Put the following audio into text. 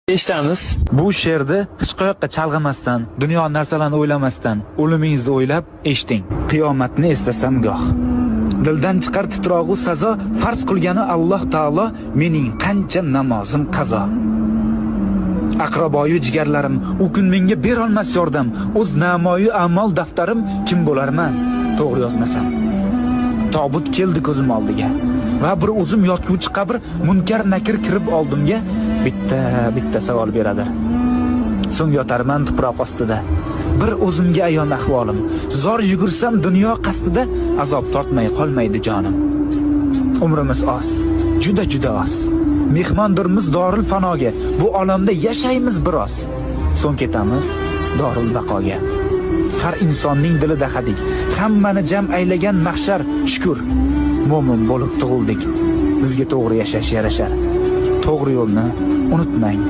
Eshitamiz. Bu she'rni hech qayoqqa chalg'imasdan, dunyo narsalarini o'ylamasdan, o'limingizni o'ylab eshiting. Qiyomatni eslasam goh. Dildan chiqar titrog'u sazo, farz qilgani Alloh taolo, mening qancha namozim qazo. Aqraboyu jigarlarim, u kun menga berolmas yordam, o'z namoyi amal daftarim kim bo'larman, to'g'ri yozmasam. Tobut keldi ko'zim oldiga va bir o'zim yotguvchi qabr, munkar nakir kirib oldimga bitta savol beradi. So'ng yotarman tuproq ostida. Bir o'zimga ayon ahvolim. Zor yugursam dunyo qasdida, azob tortmay qolmaydi jonim. Umrimiz oz, juda oz. Mehmondirmiz dorul fanoga. Bu olamda yashaymiz biroz. So'ng ketamiz dorul baqoga. Har insonning dilida hadik, hammani jam aylagan mahshar. Shukr, mo'min bo'lib tug'ildik. Bizga to'g'ri yashash yarashar. To'g'ri yo'lni unutmang.